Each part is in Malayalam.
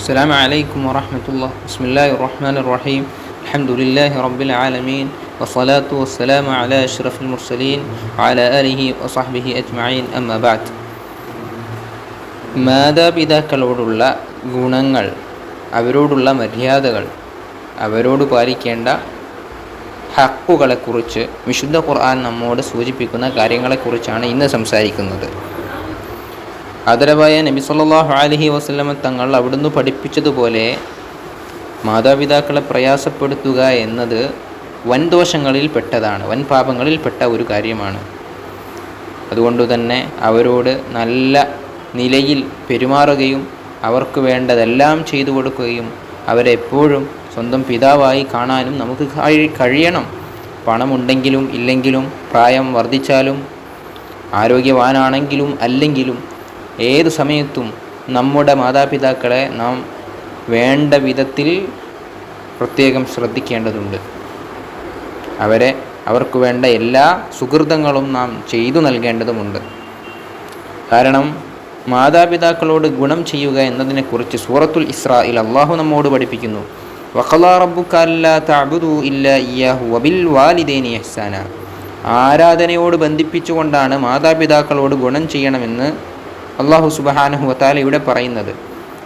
السلام عليكم ورحمة الله. بسم الله الرحمن الرحيم. الحمد لله رب العالمين والصلاة والسلام على أشرف المرسلين وعلى آله وصحبه أجمعين. أما بعد. മാതാപിതാക്കളോടുള്ള ഗുണങ്ങൾ, അവരോടുള്ള മര്യാദകൾ, അവരോട് പാലിക്കേണ്ട ഹക്കുകളെക്കുറിച്ച് വിശുദ്ധ ഖുർആൻ നമ്മോട് സൂചിപ്പിക്കുന്ന കാര്യങ്ങളെക്കുറിച്ചാണ് ഇന്ന് സംസാരിക്കുന്നത്. ആദരവായ നബി സല്ലല്ലാഹു അലൈഹി വസല്ലമ തങ്ങൾ അവിടുന്ന് പഠിപ്പിച്ചതുപോലെ മാതാപിതാക്കളെ പ്രയാസപ്പെടുത്തുക എന്നത് വൻദോഷങ്ങളിൽ പെട്ടതാണ്, വൻ പാപങ്ങളിൽപ്പെട്ട ഒരു കാര്യമാണ്. അതുകൊണ്ട് തന്നെ അവരോട് നല്ല നിലയിൽ പെരുമാറുകയും അവർക്ക് വേണ്ടതെല്ലാം ചെയ്തു കൊടുക്കുകയും അവരെ എപ്പോഴും സ്വന്തം പിതാവായി കാണാനും നമുക്ക് കഴിയണം. പണമുണ്ടെങ്കിലും ഇല്ലെങ്കിലും, പ്രായം വർദ്ധിച്ചാലും, ആരോഗ്യവാനാണെങ്കിലും അല്ലെങ്കിലും, ഏതു സമയത്തും നമ്മുടെ മാതാപിതാക്കളെ നാം വേണ്ട വിധത്തിൽ പ്രത്യേകം ശ്രദ്ധിക്കേണ്ടതുണ്ട്. അവർക്ക് വേണ്ട എല്ലാ സുഹൃതങ്ങളും നാം ചെയ്തു നൽകേണ്ടതുമുണ്ട്. കാരണം മാതാപിതാക്കളോട് ഗുണം ചെയ്യുക എന്നതിനെക്കുറിച്ച് സൂറത്തുൽ ഇസ്രായിൽ അള്ളാഹു നമ്മോട് പഠിപ്പിക്കുന്നു. വഖളാ റബ്ബുക അല്ലാ തഅബുദൂ ഇല്ലാ ഇയ്യാഹു വബിൽ വാലിദൈനി ഇഹ്സാന. ആരാധനയോട് ബന്ധിപ്പിച്ചുകൊണ്ടാണ് മാതാപിതാക്കളോട് ഗുണം ചെയ്യണമെന്ന് അള്ളാഹു സുബ്ഹാനഹു വതആല ഇവിടെ പറയുന്നത്.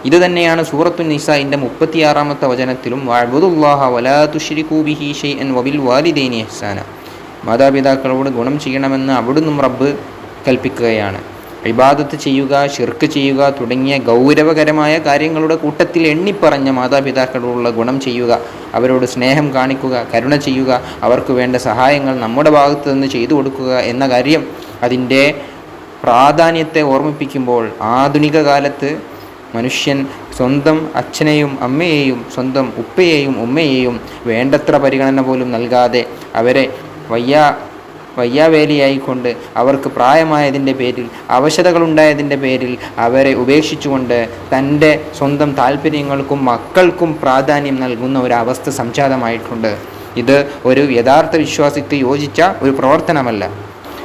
ഇതുതന്നെയാണ് സൂറത്തുൻ നിസാഇൻ്റെ 36-ാമത്തെ വചനത്തിലും വഅബ്ദുല്ലാഹ വലാ തുശ്രികൂ ബിഹി ഷൈഅൻ വബിൽ വാലിദൈനി ഇഹ്സാന. മാതാപിതാക്കളോട് ഗുണം ചെയ്യണമെന്ന് അവിടുന്ന് റബ്ബ് കൽപ്പിക്കുകയാണ്. ഇബാദത്ത് ചെയ്യുക, ശിർക്ക് ചെയ്യുക തുടങ്ങിയ ഗൗരവകരമായ കാര്യങ്ങളുടെ കൂട്ടത്തിൽ എണ്ണിപ്പറഞ്ഞ മാതാപിതാക്കളോടുള്ള ഗുണം ചെയ്യുക, അവരോട് സ്നേഹം കാണിക്കുക, കരുണ ചെയ്യുക, അവർക്ക് വേണ്ട സഹായങ്ങൾ നമ്മുടെ ഭാഗത്ത് നിന്ന് ചെയ്തു കൊടുക്കുക എന്ന കാര്യം അതിൻ്റെ പ്രാധാന്യത്തെ ഓർമ്മിപ്പിക്കുമ്പോൾ, ആധുനിക കാലത്ത് മനുഷ്യൻ സ്വന്തം അച്ഛനെയും അമ്മയെയും സ്വന്തം ഉപ്പയെയും ഉമ്മയെയും വേണ്ടത്ര പരിഗണന പോലും നൽകാതെ അവരെ വയ്യാവേലിയായിക്കൊണ്ട്, അവർക്ക് പ്രായമായതിൻ്റെ പേരിൽ, അവശതകളുണ്ടായതിൻ്റെ പേരിൽ അവരെ ഉപേക്ഷിച്ചുകൊണ്ട് തൻ്റെ സ്വന്തം താല്പര്യങ്ങൾക്കും മക്കൾക്കും പ്രാധാന്യം നൽകുന്ന ഒരവസ്ഥ സംജാതമായിട്ടുണ്ട്. ഇത് ഒരു യഥാർത്ഥ വിശ്വാസിക്ക് യോജിച്ച ഒരു പ്രവർത്തനമല്ല.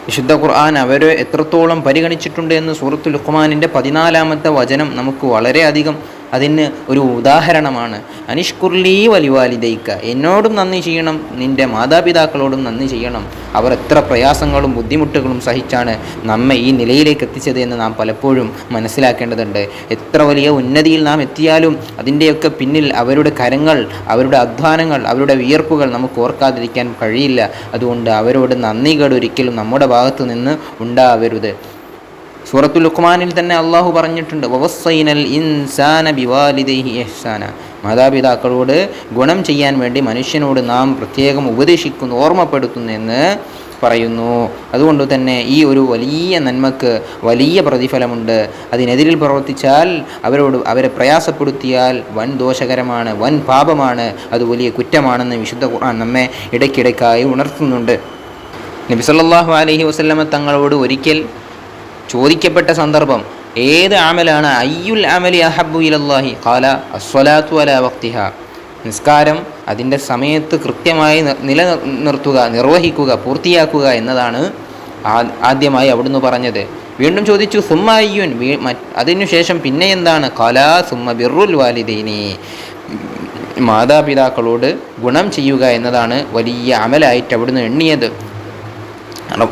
വിശുദ്ധ ഖുർആൻ അവരെ എത്രത്തോളം പരിഗണിച്ചിട്ടുണ്ട് എന്ന് സൂറത്തുൽ ലുഖ്മാനിൻ്റെ 14-ാമത്തെ വചനം നമുക്ക് വളരെയധികം അതിന് ഒരു ഉദാഹരണമാണ്. അനിഷ്കുർലീ വലിവാലിദൈക്ക. എന്നോടും നന്ദി ചെയ്യണം, നിൻ്റെ മാതാപിതാക്കളോടും നന്ദി ചെയ്യണം. അവർ എത്ര പ്രയാസങ്ങളും ബുദ്ധിമുട്ടുകളും സഹിച്ചാണ് നമ്മെ ഈ നിലയിലേക്ക് എത്തിച്ചത് എന്ന് നാം പലപ്പോഴും മനസ്സിലാക്കേണ്ടതുണ്ട്. എത്ര വലിയ ഉന്നതിയിൽ നാം എത്തിയാലും അതിൻ്റെയൊക്കെ പിന്നിൽ അവരുടെ കരങ്ങൾ, അവരുടെ അധ്വാനങ്ങൾ, അവരുടെ വിയർപ്പുകൾ നമുക്ക് ഓർക്കാതിരിക്കാൻ കഴിയില്ല. അതുകൊണ്ട് അവരോട് നന്ദികേട് ഒരിക്കലും നമ്മുടെ ഭാഗത്തു നിന്ന് ഉണ്ടാവരുത്. സൂറത്തുൽ ലുഖ്മാനിൽ തന്നെ അള്ളാഹു പറഞ്ഞിട്ടുണ്ട്, വവസ്സൈനൽ ഇൻസാന ബിവാലിദൈഹി ഇഹ്സാന. മാതാപിതാക്കളോട് ഗുണം ചെയ്യാൻ വേണ്ടി മനുഷ്യനോട് നാം പ്രത്യേകം ഉപദേശിക്കുന്നു, ഓർമ്മപ്പെടുത്തുന്നു എന്ന് പറയുന്നു. അതുകൊണ്ട് തന്നെ ഈ ഒരു വലിയ നന്മക്ക് വലിയ പ്രതിഫലമുണ്ട്. അതിനെതിരിൽ പ്രവർത്തിച്ചാൽ, അവരെ പ്രയാസപ്പെടുത്തിയാൽ വൻ ദോഷകരമാണ്, വൻ പാപമാണ്, അത് വലിയ കുറ്റമാണെന്ന് വിശുദ്ധ ഖുർആൻ നമ്മെ ഇടയ്ക്കിടയ്ക്കായി ഉണർത്തുന്നുണ്ട്. നബി സല്ലല്ലാഹു അലൈഹി വസല്ലമ തങ്ങളോട് ഒരിക്കൽ ചോദിക്കപ്പെട്ട സന്ദർഭം, ഏത് അമലാണ് അയ്യുൽ അമലി അഹബ്ബു ഇലല്ലാഹി? ഖാല അസ്സലാത്തു അലാ വഖ്തിഹാ. നിസ്കാരം അതിൻ്റെ സമയത്ത് കൃത്യമായി നിലനിർത്തുക, നിർവഹിക്കുക, പൂർത്തിയാക്കുക എന്നതാണ് ആദ്യമായി അവിടുന്ന് പറഞ്ഞത്. വീണ്ടും ചോദിച്ചു, സുമ്മ അയ്യുൻ, അതിനുശേഷം പിന്നെ എന്താണ്? ഖാലാ സുമ്മ ബിർറുൽ വാലിദൈനി. മാതാപിതാക്കളോട് ഗുണം ചെയ്യുക എന്നതാണ് വലിയ അമലായിട്ട് അവിടുന്ന് എണ്ണിയത്.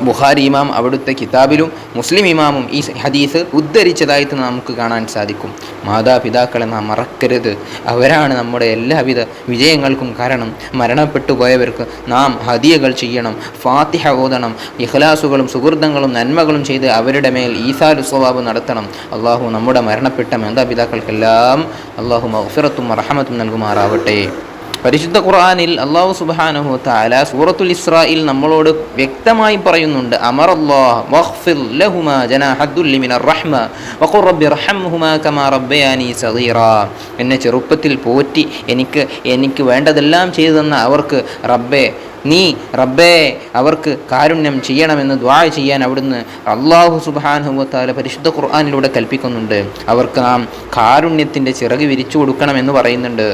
ബുഖാരി ഇമാം അവിടുത്തെ കിതാബിലും മുസ്ലിം ഇമാമും ഈ ഹദീസ് ഉദ്ധരിച്ചതായിട്ട് നമുക്ക് കാണാൻ സാധിക്കും. മാതാപിതാക്കളെ നാം മറക്കരുത്. അവരാണ് നമ്മുടെ എല്ലാവിധ വിജയങ്ങൾക്കും കാരണം. മരണപ്പെട്ടു പോയവർക്ക് നാം ഹദിയകൾ ചെയ്യണം, ഫാത്തിഹ ഓതണം, ഇഖ്ലാസുകളും സുഹൃതങ്ങളും നന്മകളും ചെയ്ത് അവരുടെ മേൽ ഈസാലു സ്വവാബ് നടത്തണം. അള്ളാഹു നമ്മുടെ മരണപ്പെട്ട മാതാപിതാക്കൾക്കെല്ലാം അള്ളാഹു മഗ്ഫിറത്തും റഹ്മത്തും നൽകുമാറാവട്ടെ. പരിശുദ്ധ ഖുർആനിൽ അല്ലാഹു സുബ്ഹാനഹു വതആല സൂറത്തുൽ ഇസ്രായിൽ നമ്മളോട് വ്യക്തമായി പറയുന്നുണ്ട്, അമറല്ലാഹു വഖ്ഫിർ ലഹുമാ ജനാഹദ്ദുല്ലി മിനർ റഹ്മ വഖുർ റബ്ബി റഹ്മഹുമാ കമാ റബ്ബയാനി സഗീറാ. എന്നെ ചെറുപ്പത്തിൽ പോറ്റി എനിക്ക് വേണ്ടതെല്ലാം ചെയ്തു തന്ന അവർക്ക് റബ്ബേ അവർക്ക് കാരുണ്യം ചെയ്യണമെന്ന് ദുആ ചെയ്യാൻ അവിടുന്ന് അല്ലാഹു സുബ്ഹാനഹു വതആല പരിശുദ്ധ ഖുർആനിലൂടെ കൽപ്പിക്കുന്നുണ്ട്. അവർക്ക് നാം കാരുണ്യത്തിൻ്റെ ചിറക് വിരിച്ചു കൊടുക്കണമെന്ന് പറയുന്നുണ്ട്.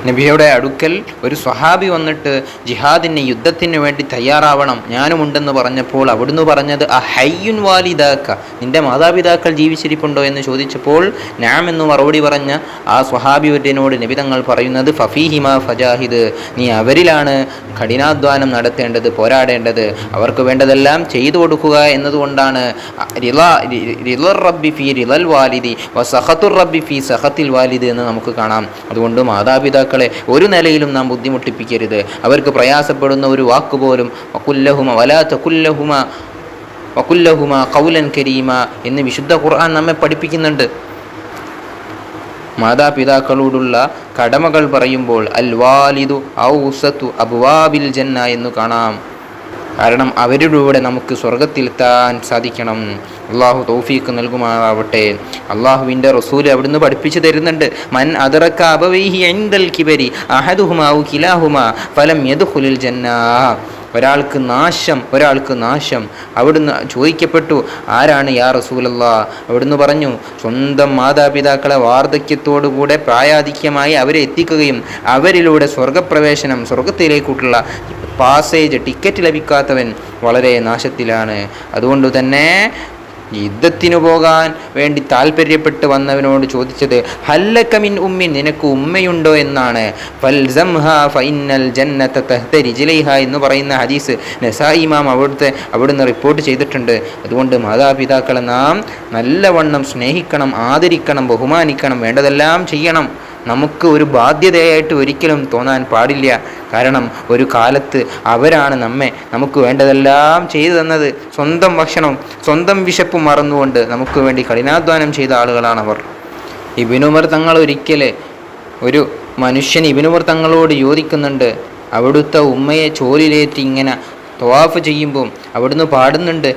നബിയുടെ അടുക്കൽ ഒരു സ്വഹാബി വന്നിട്ട് ജിഹാദിന് യുദ്ധത്തിന് വേണ്ടി തയ്യാറാവണം, ഞാനുമുണ്ടെന്ന് പറഞ്ഞപ്പോൾ അവിടുന്ന് പറഞ്ഞത് ഹയ്യുൻ വാലിദാക്ക, നിന്റെ മാതാപിതാക്കൾ ജീവിച്ചിരിപ്പുണ്ടോ എന്ന് ചോദിച്ചപ്പോൾ നാം എന്ന് മറുപടി പറഞ്ഞ ആ സ്വഹാബിയോട് നബി തങ്ങൾ പറയുന്നത് ഫഫീഹിമ ഫജാഹിദ്, നീ അവരിലാണ് കഠിനാധ്വാനം നടത്തേണ്ടത്, പോരാടേണ്ടത്, അവർക്ക് വേണ്ടതെല്ലാം ചെയ്തു കൊടുക്കുക എന്നതുകൊണ്ടാണ് റബ്ബി ഫി റിളൽ വാലിദി വ സഖത്തുർ റബ്ബി ഫി സഖത്തിൽ വാലിദ് എന്ന് നമുക്ക് കാണാം. അതുകൊണ്ട് മാതാപിതാക്കളെ ഒരു നിലയിലും നാം ബുദ്ധിമുട്ടിപ്പിക്കരുത്. അവർക്ക് പ്രയാസപ്പെടുന്ന ഒരു വാക്കുപോലും വകുല്ലഹുമ വലാ തകുല്ലഹുമ വകുല്ലഹുമ ഖൗലൻ കരീമ എന്ന് വിശുദ്ധ ഖുർആൻ നമ്മെ പഠിപ്പിക്കുന്നുണ്ട്. മാതാപിതാക്കളോടുള്ള കടമകൾ പറയുമ്പോൾ അൽ വാലിദു ഔസതു അബ്വാബിൽ ജന്ന എന്ന് കാണാം. കാരണം അവരിലൂടെ നമുക്ക് സ്വർഗത്തിലെത്താൻ സാധിക്കണം. അള്ളാഹു തൗഫീഖ് നൽകുമാറാവട്ടെ. അള്ളാഹുവിൻ്റെ റസൂൽ അവിടുന്ന് പഠിപ്പിച്ചു തരുന്നുണ്ട്, മൻ അദറക അബവൈഹി ഇൻദൽ കിബരി അഹദുഹുമാ ഔ കിലാഹുമാ ഫലം യദ്ഖുലുൽ ജന്ന. ഒരാൾക്ക് നാശം. അവിടുന്ന് ചോദിക്കപ്പെട്ടു, ആരാണ് യാ റസൂലല്ലാഹ്? അവിടുന്ന് പറഞ്ഞു, സ്വന്തം മാതാപിതാക്കളെ വാർദ്ധക്യത്തോടുകൂടെ പ്രായാധിക്യമായി അവരെ എത്തിക്കുകയും അവരിലൂടെ സ്വർഗത്തിലേക്കുള്ള പാസേജ് ടിക്കറ്റ് ലഭിക്കാത്തവൻ വളരെ നാശത്തിലാണ്. അതുകൊണ്ട് തന്നെ യുദ്ധത്തിനു പോകാൻ വേണ്ടി താല്പര്യപ്പെട്ട് വന്നവനോട് ചോദിച്ചത് ഹല്ലക മിൻ ഉമ്മിൻ, നിനക്ക് ഉമ്മയുണ്ടോ എന്നാണ്. ഫൽസംഹ ഫഇന്നൽ ജന്നത തഹ്ത റിജ്ലൈഹ എന്ന് പറയുന്ന ഹദീസ് നസായി ഇമാം അവിടുന്ന് റിപ്പോർട്ട് ചെയ്തിട്ടുണ്ട്. അതുകൊണ്ട് മാതാപിതാക്കളെ നാം നല്ലവണ്ണം സ്നേഹിക്കണം, ആദരിക്കണം, ബഹുമാനിക്കണം, വേണ്ടതെല്ലാം ചെയ്യണം. നമുക്ക് ഒരു ബാധ്യതയായിട്ട് ഒരിക്കലും തോന്നാൻ പാടില്ല. കാരണം ഒരു കാലത്ത് അവരാണ് നമുക്ക് വേണ്ടതെല്ലാം ചെയ്തു തന്നത്. സ്വന്തം ഭക്ഷണവും സ്വന്തം വിശപ്പും മറന്നുകൊണ്ട് നമുക്ക് വേണ്ടി കഠിനാധ്വാനം ചെയ്ത ആളുകളാണവർ. ഇബ്നു ഉമർ തങ്ങൾ ഒരിക്കൽ ഒരു മനുഷ്യൻ ഇബ്നു ഉമർ തങ്ങളോട് ചോദിക്കുന്നുണ്ട്, അവിടുത്തെ ഉമ്മയെ ചോലിലേറ്റി ഇങ്ങനെ തവാഫ് ചെയ്യുമ്പോൾ അവിടുന്ന് പാടുന്നുണ്ട്,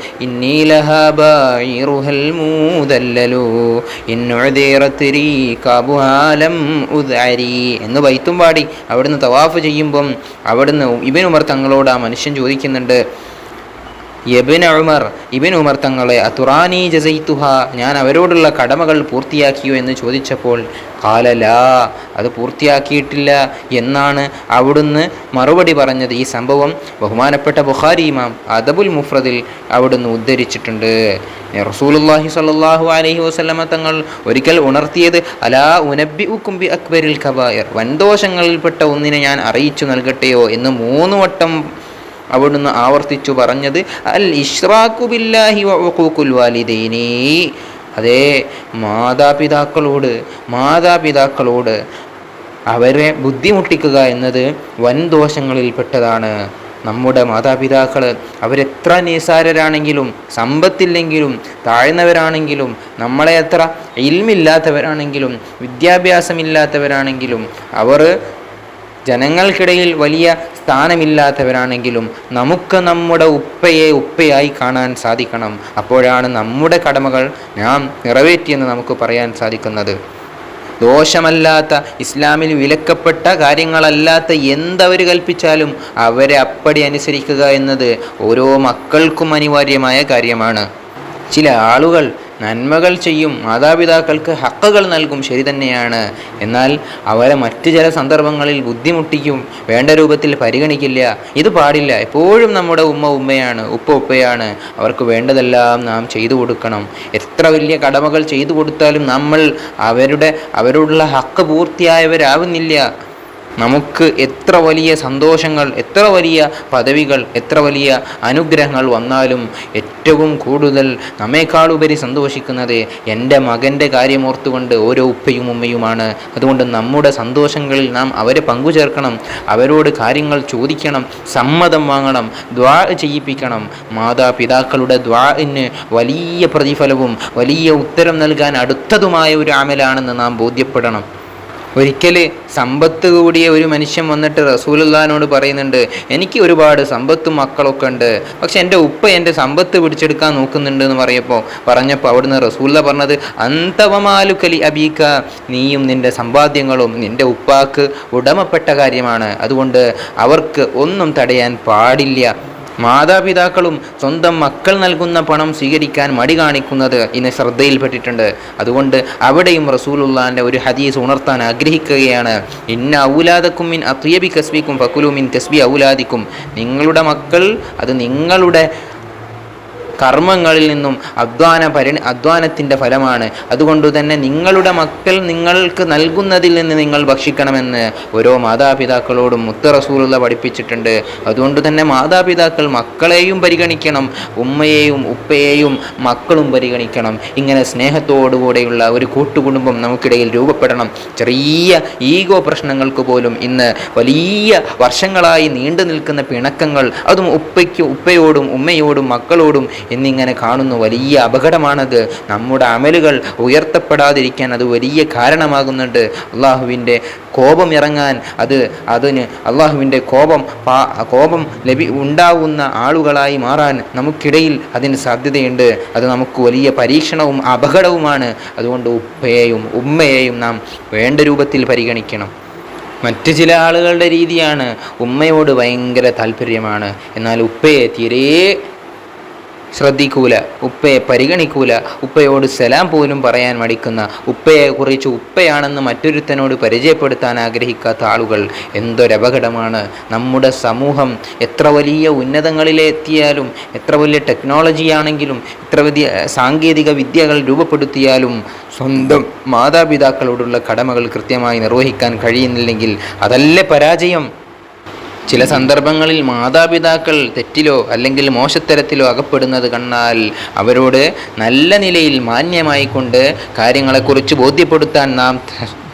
എന്ന് ബൈത്തും പാടി അവിടുന്ന് തവാഫ് ചെയ്യുമ്പം അവിടുന്ന് ഇബ്നു ഉമർ തങ്ങളോട് ആ മനുഷ്യൻ ചോദിക്കുന്നുണ്ട്, ഇബ്നു ഉമർ തങ്ങളെ അതുറാനി ജസൈതുഹ, ഞാൻ അവരോടുള്ള കടമകൾ പൂർത്തിയാക്കിയോ എന്ന് ചോദിച്ചപ്പോൾ ഖാലലാ, അത് പൂർത്തിയാക്കിയിട്ടില്ല എന്നാണ് അവിടുന്ന് മറുപടി പറഞ്ഞത്. ഈ സംഭവം ബഹുമാനപ്പെട്ട ബുഖാരി ഇമാം അദബുൽ മുഫ്രദിൽ അവിടുന്ന് ഉദ്ധരിച്ചിട്ടുണ്ട്. റസൂലുള്ളാഹി സ്വല്ലല്ലാഹു അലൈഹി വസല്ലമ തങ്ങൾ ഒരിക്കൽ ഉണർത്തിയത് അലാ ഉനബ്ബിഉകും ബി അക്ബരിൽ കബായിർ, വൻദോഷങ്ങളിൽപ്പെട്ട ഒന്നിനെ ഞാൻ അറിയിച്ചു നൽകട്ടെയോ എന്ന് 3 വട്ടം അവിടുന്ന് ആവർത്തിച്ചു പറഞ്ഞത് അൽ ഇശ്റാഖു ബില്ലാഹി വ ഉഖൂഖുൽ വാലിദൈനി. അതേ, മാതാപിതാക്കളോട് അവരെ ബുദ്ധിമുട്ടിക്കുക എന്നത് വൻദോഷങ്ങളിൽപ്പെട്ടതാണ്. നമ്മുടെ മാതാപിതാക്കൾ അവരെത്ര നിസ്സാരരാണെങ്കിലും, സമ്പത്തില്ലെങ്കിലും, താഴ്ന്നവരാണെങ്കിലും, നമ്മളെ എത്ര ഇൽമില്ലാത്തവരാണെങ്കിലും, വിദ്യാഭ്യാസമില്ലാത്തവരാണെങ്കിലും, അവർ ജനങ്ങൾക്കിടയിൽ വലിയ സ്ഥാനമില്ലാത്തവരാണെങ്കിലും നമുക്ക് നമ്മുടെ ഉപ്പയായി കാണാൻ സാധിക്കണം. അപ്പോഴാണ് നമ്മുടെ കടമകൾ നാം നിറവേറ്റിയെന്ന് നമുക്ക് പറയാൻ സാധിക്കുന്നത്. ദോഷമല്ലാത്ത, ഇസ്ലാമിൽ വിലക്കപ്പെട്ട കാര്യങ്ങളല്ലാത്ത എന്തവർ കൽപ്പിച്ചാലും അവരെ അപ്പടി അനുസരിക്കുക എന്നത് ഓരോ മക്കൾക്കും അനിവാര്യമായ കാര്യമാണ്. ചില ആളുകൾ നന്മകൾ ചെയ്യും, മാതാപിതാക്കൾക്ക് ഹക്കുകൾ നൽകും, ശരി തന്നെയാണ്. എന്നാൽ അവരെ മറ്റ് ചില സന്ദർഭങ്ങളിൽ ബുദ്ധിമുട്ടിക്കും, വേണ്ട രൂപത്തിൽ പരിഗണിക്കില്ല. ഇത് പാടില്ല. എപ്പോഴും നമ്മുടെ ഉമ്മയാണ്, ഉപ്പയാണ്. അവർക്ക് വേണ്ടതെല്ലാം നാം ചെയ്തു കൊടുക്കണം. എത്ര വലിയ കടമകൾ ചെയ്തു കൊടുത്താലും നമ്മൾ അവരോടുള്ള ഹക്ക് പൂർത്തിയായവരാവുന്നില്ല. നമുക്ക് എത്ര വലിയ സന്തോഷങ്ങൾ, എത്ര വലിയ പദവികൾ, എത്ര വലിയ അനുഗ്രഹങ്ങൾ വന്നാലും ഏറ്റവും കൂടുതൽ നമ്മേക്കാളുപരി സന്തോഷിക്കുന്നത് എൻ്റെ മകൻ്റെ കാര്യമോർത്തുകൊണ്ട് ഓരോ ഉപ്പയും ഉമ്മയുമാണ്. അതുകൊണ്ട് നമ്മുടെ സന്തോഷങ്ങളിൽ നാം അവരെ പങ്കുചേർക്കണം, അവരോട് കാര്യങ്ങൾ ചോദിക്കണം, സമ്മതം വാങ്ങണം, ദ്വാ ചെയ്യിപ്പിക്കണം. മാതാപിതാക്കളുടെ ദ്വാഇന് വലിയ പ്രതിഫലവും വലിയ ഉത്തരം നൽകാൻ അടുത്തതുമായ ഒരു അമലാണെന്ന് നാം ബോധ്യപ്പെടണം. ഒരിക്കൽ സമ്പത്ത് കൂടിയ ഒരു മനുഷ്യൻ വന്നിട്ട് റസൂലുള്ളാഹിനോട് പറയുന്നുണ്ട്, എനിക്ക് ഒരുപാട് സമ്പത്തും മക്കളൊക്കെ ഉണ്ട്, പക്ഷെ എൻ്റെ ഉപ്പ എൻ്റെ സമ്പത്ത് പിടിച്ചെടുക്കാൻ നോക്കുന്നുണ്ട് എന്ന് പറഞ്ഞപ്പോൾ അവിടുന്ന് റസൂലുള്ളാഹി പറഞ്ഞത് അന്തവമാലുക്കലി അബീക്ക, നീയും നിൻ്റെ സമ്പാദ്യങ്ങളും നിൻ്റെ ഉപ്പാക്ക് ഉടമപ്പെട്ട കാര്യമാണ്. അതുകൊണ്ട് അവർക്ക് ഒന്നും തടയാൻ പാടില്ല. മാതാപിതാക്കളും സ്വന്തം മക്കൾ നൽകുന്ന പണം സ്വീകരിക്കാൻ മടി കാണിക്കുന്നത് ഇന്ന് ശ്രദ്ധയിൽപ്പെട്ടിട്ടുണ്ട്. അതുകൊണ്ട് അവിടെയും റസൂലുള്ളാഹിന്റെ ഒരു ഹദീസ് ഉണർത്താൻ ആഗ്രഹിക്കുകയാണ്. ഇന്ന ഔലാദക്കും മിൻ അത്യബി കസ്ബിക്കും ഫകുലു മിൻ കസ്ബി ഔലാദിക്കും. നിങ്ങളുടെ മക്കൾ അത് നിങ്ങളുടെ കർമ്മങ്ങളിൽ നിന്നും അധ്വാനത്തിൻ്റെ ഫലമാണ്. അതുകൊണ്ട് തന്നെ നിങ്ങളുടെ മക്കൾ നിങ്ങൾക്ക് നൽകുന്നതിൽ നിന്ന് നിങ്ങൾ ഭക്ഷിക്കണമെന്ന് ഓരോ മാതാപിതാക്കളോടും മുത്ത് റസൂലുള്ള പഠിപ്പിച്ചിട്ടുണ്ട്. അതുകൊണ്ട് തന്നെ മാതാപിതാക്കൾ മക്കളെയും പരിഗണിക്കണം, ഉമ്മയെയും ഉപ്പയെയും മക്കളും പരിഗണിക്കണം. ഇങ്ങനെ സ്നേഹത്തോടുകൂടെയുള്ള ഒരു കൂട്ടുകുടുംബം നമുക്കിടയിൽ രൂപപ്പെടണം. ചെറിയ ഈഗോ പ്രശ്നങ്ങൾക്ക് പോലും ഇന്ന് വലിയ വർഷങ്ങളായി നീണ്ടു നിൽക്കുന്ന പിണക്കങ്ങൾ, അതും ഉപ്പയോടും ഉമ്മയോടും മക്കളോടും എന്നിങ്ങനെ കാണുന്നു. വലിയ അപകടമാണത്. നമ്മുടെ അമലുകൾ ഉയർത്തപ്പെടാതിരിക്കാൻ അത് വലിയ കാരണമാകുന്നുണ്ട്. അള്ളാഹുവിൻ്റെ കോപം ഇറങ്ങാൻ അതിന് അള്ളാഹുവിൻ്റെ കോപം ഉണ്ടാവുന്ന ആളുകളായി മാറാൻ നമുക്കിടയിൽ അതിന് സാധ്യതയുണ്ട്. അത് നമുക്ക് വലിയ പരീക്ഷണവും അപകടവുമാണ്. അതുകൊണ്ട് ഉപ്പയെയും ഉമ്മയെയും നാം വേണ്ട രൂപത്തിൽ പരിഗണിക്കണം. മറ്റ് ചില ആളുകളുടെ രീതിയാണ് ഉമ്മയോട് ഭയങ്കര താല്പര്യമാണ്, എന്നാൽ ഉപ്പയെ തീരെ ശ്രദ്ധിക്കൂല, ഉപ്പയെ പരിഗണിക്കൂല, ഉപ്പയോട് സലാം പോലും പറയാൻ മടിക്കുന്ന, ഉപ്പയെക്കുറിച്ച് ഉപ്പയാണെന്ന് മറ്റൊരുത്തനോട് പരിചയപ്പെടുത്താൻ ആഗ്രഹിക്കാത്ത ആളുകൾ. എന്തൊരപകടമാണ്! നമ്മുടെ സമൂഹം എത്ര വലിയ ഉന്നതങ്ങളിലെത്തിയാലും, എത്ര വലിയ ടെക്നോളജിയാണെങ്കിലും, എത്ര വലിയ സാങ്കേതിക വിദ്യകൾ രൂപപ്പെടുത്തിയാലും സ്വന്തം മാതാപിതാക്കളോടുള്ള കടമകൾ കൃത്യമായി നിർവഹിക്കാൻ കഴിയുന്നില്ലെങ്കിൽ അതല്ലേ പരാജയം. ചില സന്ദർഭങ്ങളിൽ മാതാപിതാക്കൾ തെറ്റിലോ അല്ലെങ്കിൽ മോശത്തരത്തിലോ അകപ്പെടുന്നത് കണ്ടാൽ അവരോട് നല്ല നിലയിൽ മാന്യമായിക്കൊണ്ട് കാര്യങ്ങളെക്കുറിച്ച് ബോധ്യപ്പെടുത്താൻ നാം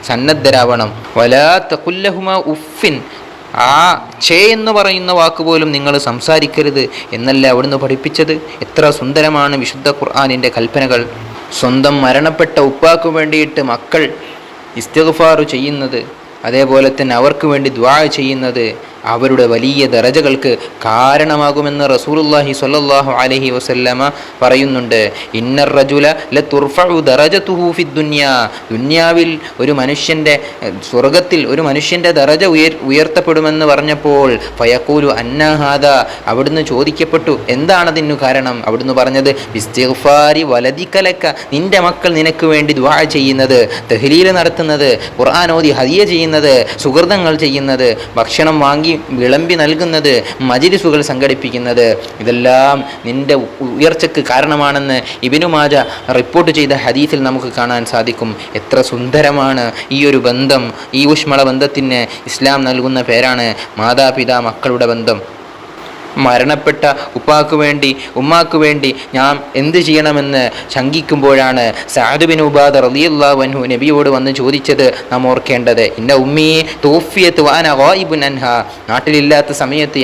സന്നദ്ധരാവണം. വലാ തഖുല്ലഹുമ ഉഫിൻ, ആ എന്ന് പറയുന്ന വാക്കുപോലും നിങ്ങൾ സംസാരിക്കരുത് എന്നല്ല അവിടുന്ന് പഠിപ്പിച്ചത്. എത്ര സുന്ദരമാണ് വിശുദ്ധ ഖുർആനിൻ്റെ കൽപ്പനകൾ. സ്വന്തം മരണപ്പെട്ട ഉപ്പാക്ക് വേണ്ടിയിട്ട് മക്കൾ ഇസ്തിഗ്ഫാർ ചെയ്യുന്നത്, അതേപോലെ തന്നെ അവർക്ക് വേണ്ടി ദുആ ചെയ്യുന്നത് അവരുടെ വലിയ ദറജകൾക്ക് കാരണമാകുമെന്ന് റസൂലുള്ളാഹി സ്വല്ലല്ലാഹു അലൈഹി വസല്ലമ പറയുന്നുണ്ട്. ഇന്നർ റജുല ലതുർഫഉ ദറജതുഹു ഫിദ്ദുനിയ, ദുനിയാവിൽ ഒരു മനുഷ്യൻ്റെ സ്വർഗത്തിൽ ഒരു മനുഷ്യൻ്റെ ദറജ ഉയർത്തപ്പെടുമെന്ന് പറഞ്ഞപ്പോൾ ഫയഖൂലു അന്നാ ഹാദാ, അവിടുന്ന് ചോദിക്കപ്പെട്ടു എന്താണതിനു കാരണം. അവിടുന്ന് പറഞ്ഞത് ബിസ്തിഗ്ഫാരി വലദിക ലക, നിന്റെ മക്കൾ നിനക്ക് വേണ്ടി ദുആ ചെയ്യുന്നത്, തഹ്ലീൽ നടത്തുന്നത്, ഖുർആൻ ഓതി ഹദിയ ചെയ്യുന്നത്, സുഹൃതങ്ങൾ ചെയ്യുന്നത്, ഭക്ഷണം വാങ്ങി വിളമ്പി നൽകുന്നത്, മജ്ലിസുകൾ സംഘടിപ്പിക്കുന്നത്, ഇതെല്ലാം നിന്റെ ഉയർച്ചയ്ക്ക് കാരണമാണെന്ന് ഇബ്നു മാജ റിപ്പോർട്ട് ചെയ്ത ഹദീസിൽ നമുക്ക് കാണാൻ സാധിക്കും. എത്ര സുന്ദരമാണ് ഈ ഒരു ബന്ധം. ഈ ഊഷ്മള ബന്ധത്തിന് ഇസ്ലാം നൽകുന്ന പേരാണ് മാതാപിതാ മക്കളുടെ ബന്ധം. മരണപ്പെട്ട ഉപ്പാക്ക് വേണ്ടി ഉമ്മാക്ക് വേണ്ടി ഞാൻ എന്ത് ചെയ്യണമെന്ന് ശങ്കിക്കുമ്പോഴാണ് സഅദ് ബിൻ ഉബാദ റളിയല്ലാഹു അൻഹു നബിയോട് വന്ന് ചോദിച്ചത് നാം ഓർക്കേണ്ടത്. ഇന്ന ഉമ്മി തൗഫിയത്ത് വഅന ഗായിബുൻ അൻഹാ, നാട്ടിലില്ലാത്ത സമയത്ത്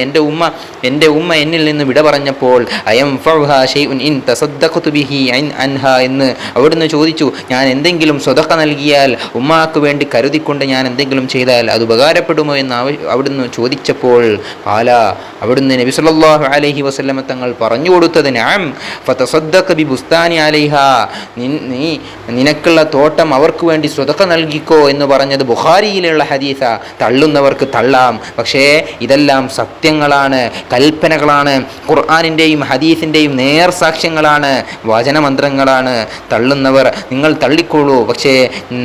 എൻ്റെ ഉമ്മ എന്നിൽ നിന്ന് വിട പറഞ്ഞപ്പോൾ അയംഫഉഹാ ഷൈഉൻ ഇൻ തസദ്ദഖതു ബിഹി അൻഹാ എന്ന് അവിടുന്ന് ചോദിച്ചു. ഞാൻ എന്തെങ്കിലും സ്വതക്ക നൽകിയാൽ, ഉമ്മാക്ക് വേണ്ടി കരുതിക്കൊണ്ട് ഞാൻ എന്തെങ്കിലും ചെയ്താൽ അത് ഉപകാരപ്പെടുമോ എന്ന് അവിടുന്ന് ചോദിച്ചപ്പോൾ അവിടുന്ന് നബി സല്ലല്ലാഹു അലൈഹി വസല്ലമ തങ്ങൾ പറഞ്ഞു കൊടുത്തത് നഅം ഫതസദ്ദഖ ബിബുസ്താനി അലൈഹാ, നിനക്കുള്ള തോട്ടം അവർക്ക് വേണ്ടി സ്വതക്ക നൽകിക്കോ എന്ന് പറഞ്ഞത് ബുഖാരിയിലുള്ള ഹദീസ. തള്ളുന്നവർക്ക് തള്ളാം, പക്ഷേ ഇതെല്ലാം സത്യങ്ങളാണ്, കൽപ്പനകളാണ്, ഖുർആനിൻ്റെയും ഹദീസിൻ്റെയും നേർസാക്ഷ്യങ്ങളാണ്, വചനമന്ത്രങ്ങളാണ്. തള്ളുന്നവർ നിങ്ങൾ തള്ളിക്കോളൂ, പക്ഷേ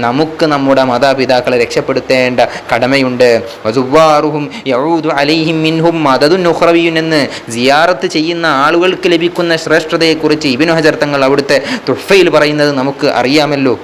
നമുക്ക് നമ്മുടെ മാതാപിതാക്കളെ രക്ഷപ്പെടുത്തേണ്ട കടമയുണ്ട്. വസുവാറുഹും യഊദു അലൈഹിം മിൻഹും മദദുൻ ഉഖ്റവിയ്യുൻ എന്ന് സിയാറത്ത് ചെയ്യുന്ന ആളുകൾക്ക് ലഭിക്കുന്ന ശ്രേഷ്ഠതയെക്കുറിച്ച് ഇബ്നു ഹജർ തങ്ങൾ അവിടുത്തെ തുഹ്ഫയിൽ പറയുന്നത് നമുക്ക് അറിയാമല്ലോ.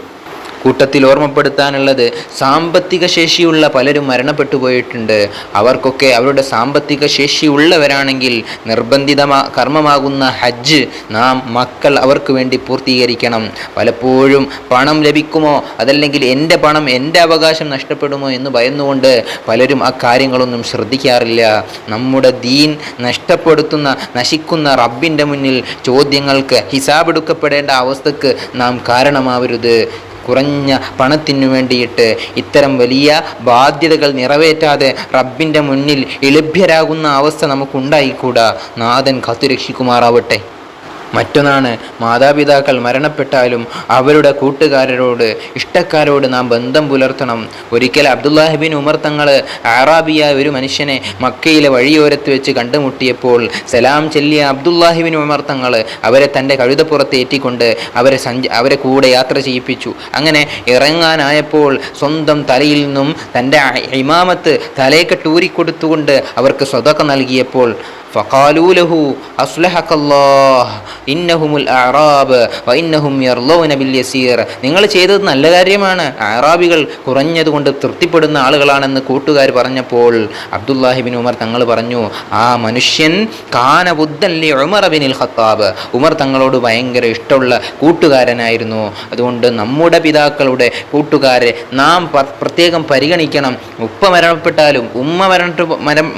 കൂട്ടത്തിൽ ഓർമ്മപ്പെടുത്താനുള്ളത്, സാമ്പത്തിക ശേഷിയുള്ള പലരും മരണപ്പെട്ടു പോയിട്ടുണ്ട്. അവർക്കൊക്കെ അവരുടെ സാമ്പത്തിക ശേഷിയുള്ളവരാണെങ്കിൽ നിർബന്ധിത കർമ്മമാകുന്ന ഹജ്ജ് നാം മക്കൾ അവർക്ക് വേണ്ടി പൂർത്തീകരിക്കണം. പലപ്പോഴും പണം ലഭിക്കുമോ അതല്ലെങ്കിൽ എൻ്റെ പണം എൻ്റെ അവകാശം നഷ്ടപ്പെടുമോ എന്ന് ഭയന്നുകൊണ്ട് പലരും ആ കാര്യങ്ങളൊന്നും ശ്രദ്ധിക്കാറില്ല. നമ്മുടെ ദീൻ നശിക്കുന്ന റബ്ബിൻ്റെ മുന്നിൽ ചോദ്യങ്ങൾക്ക് ഹിസാബെടുക്കപ്പെടേണ്ട അവസ്ഥക്ക് നാം കാരണമാവരുത്. കുറഞ്ഞ പണത്തിനു വേണ്ടിയിട്ട് ഇത്തരം വലിയ ബാധ്യതകൾ നിറവേറ്റാതെ റബ്ബിൻ്റെ മുന്നിൽ ലഭ്യരാകുന്ന അവസ്ഥ നമുക്കുണ്ടായിക്കൂടാ. നാഥൻ കാത്തുരക്ഷിക്കുമാറാവട്ടെ. മറ്റൊന്നാണ് മാതാപിതാക്കൾ മരണപ്പെട്ടാലും അവരുടെ കൂട്ടുകാരോട് ഇഷ്ടക്കാരോട് നാം ബന്ധം പുലർത്തണം. ഒരിക്കൽ അബ്ദുല്ലാഹിബിൻ ഉമർ തങ്ങൾ അറാബിയായ ഒരു മനുഷ്യനെ മക്കയിലെ വഴിയോരത്ത് വെച്ച് കണ്ടുമുട്ടിയപ്പോൾ സലാം ചൊല്ലിയ അബ്ദുല്ലാഹിബിൻ ഉമർ തങ്ങൾ അവരെ തൻ്റെ കഴുതപ്പുറത്ത് ഏറ്റിക്കൊണ്ട് അവരെ കൂടെ യാത്ര ചെയ്യിപ്പിച്ചു. അങ്ങനെ ഇറങ്ങാനായപ്പോൾ സ്വന്തം തലയിൽ നിന്നും തൻ്റെ ഇമാമത്ത് തലയൊക്കെ അവർക്ക് സ്വതക്ക നൽകിയപ്പോൾ فقالوا له أصلحك الله إنهم الأعراب وإنهم يرضون باليسير. നിങ്ങൾ ചെയ്തത് നല്ല കാര്യമാണ്, അറാബികൾ കുറഞ്ഞതുകൊണ്ട് തൃപ്തിപ്പെടുന്ന ആളുകളാണെന്ന് കൂട്ടുകാർ പറഞ്ഞപ്പോൾ അബ്ദുല്ലാഹിബിൻ ഉമർ തങ്ങൾ പറഞ്ഞു, ആ മനുഷ്യൻ കാന ബുദ്ദൻ ലി ഉമർ ബിനുൽ ഖത്താബ്, ഉമർ തങ്ങളോട് ഭയങ്കര ഇഷ്ടമുള്ള കൂട്ടുകാരനായിരുന്നു. അതുകൊണ്ട് നമ്മുടെ പിതാക്കളുടെ കൂട്ടുകാരെ നാം പ്രത്യേകം പരിഗണിക്കണം. ഉപ്പ മരണപ്പെട്ടാലും ഉമ്മ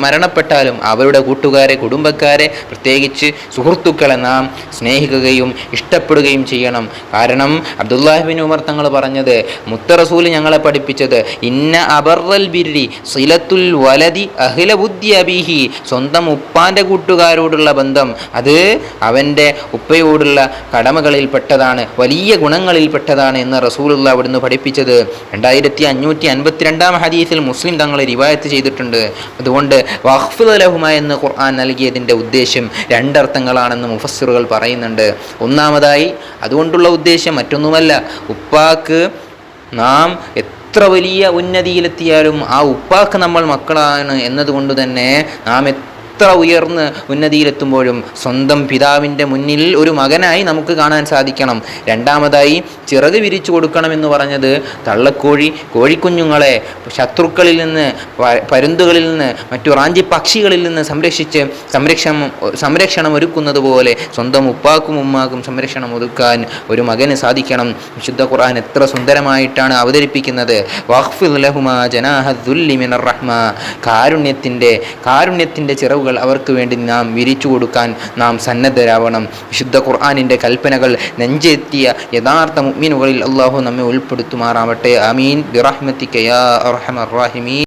മരണപ്പെട്ടാലും അവരുടെ കൂട്ടുകാരെ, കുടുംബക്കാരെ, പ്രത്യേകിച്ച് സുഹൃത്തുക്കളെ നാം സ്നേഹിക്കുകയും ഇഷ്ടപ്പെടുകയും ചെയ്യണം. കാരണം അബ്ദുല്ലാഹിബിൻ ഉമർ തങ്ങൾ പറഞ്ഞത്, മുത്ത റസൂൽ ഞങ്ങളെ പഠിപ്പിച്ചത്, ഇന്ന അബറൽ ബിരി സിലത്തുൽ വലദി അഹ്ല ബുദ്ധി അബീഹി, സ്വന്തം ഉപ്പാൻ്റെ കൂട്ടുകാരോടുള്ള ബന്ധം അത് അവൻ്റെ ഉപ്പയോടുള്ള കടമകളിൽപ്പെട്ടതാണ്, വലിയ ഗുണങ്ങളിൽപ്പെട്ടതാണ് എന്ന് റസൂലുള്ള അവിടുന്ന് പഠിപ്പിച്ചത് 2552 ഹദീസിൽ മുസ്ലിം തങ്ങൾ റിവായത്ത് ചെയ്തിട്ടുണ്ട്. അതുകൊണ്ട് വഖ്ഫ് ലഹുമ എന്ന് ഖുർആൻ നൽകിയതിൻ്റെ ഉദ്ദേശം രണ്ടർത്ഥങ്ങളാണെന്ന് മുഫസ്സിറുകൾ പറയുന്നുണ്ട്. ഒന്നാമതായി അതുകൊണ്ടുള്ള ഉദ്ദേശം മറ്റൊന്നുമല്ല, ഉപ്പാക്ക് നാം എത്ര വലിയ ഉന്നതിയിലെത്തിയാലും ആ ഉപ്പാക്ക് നമ്മൾ മക്കളാണ് എന്നതുകൊണ്ട് തന്നെ നാം എത്ര ഉയർന്ന് ഉന്നതിയിലെത്തുമ്പോഴും സ്വന്തം പിതാവിൻ്റെ മുന്നിൽ ഒരു മകനായി നമുക്ക് കാണാൻ സാധിക്കണം. രണ്ടാമതായി ചിറക് വിരിച്ചു കൊടുക്കണമെന്ന് പറഞ്ഞത് തള്ളക്കോഴി കോഴിക്കുഞ്ഞുങ്ങളെ ശത്രുക്കളിൽ നിന്ന്, പരുന്തുകളിൽ നിന്ന്, മറ്റു റാഞ്ചി പക്ഷികളിൽ നിന്ന് സംരക്ഷണം ഒരുക്കുന്നത് പോലെ സ്വന്തം ഉപ്പാക്കും ഉമ്മാക്കും സംരക്ഷണം ഒരുക്കാൻ ഒരു മകന് സാധിക്കണം. വിശുദ്ധ ഖുർആൻ എത്ര സുന്ദരമായിട്ടാണ് അവതരിപ്പിക്കുന്നത്. വഖ്ഫിദ് ലഹുമാ ജനാഹ ദുല്ലി മിനർ റഹ്മ, കാരുണ്യത്തിൻ്റെ ചിറവുകൾ അവർക്ക് വേണ്ടി നാം വിരിച്ചു കൊടുക്കാൻ നാം സന്നദ്ധരാവണം. വിശുദ്ധ ഖുർആനിൻ്റെ കൽപ്പനകൾ നെഞ്ചെത്തിയ യഥാർത്ഥ മുഅ്മിനുകളിൽ അല്ലാഹു നമ്മെ ഉൾപ്പെടുത്തുമാറാവട്ടെ. ആമീൻ ബിറഹ്മതിക യാ അർഹമർ റഹീമീൻ.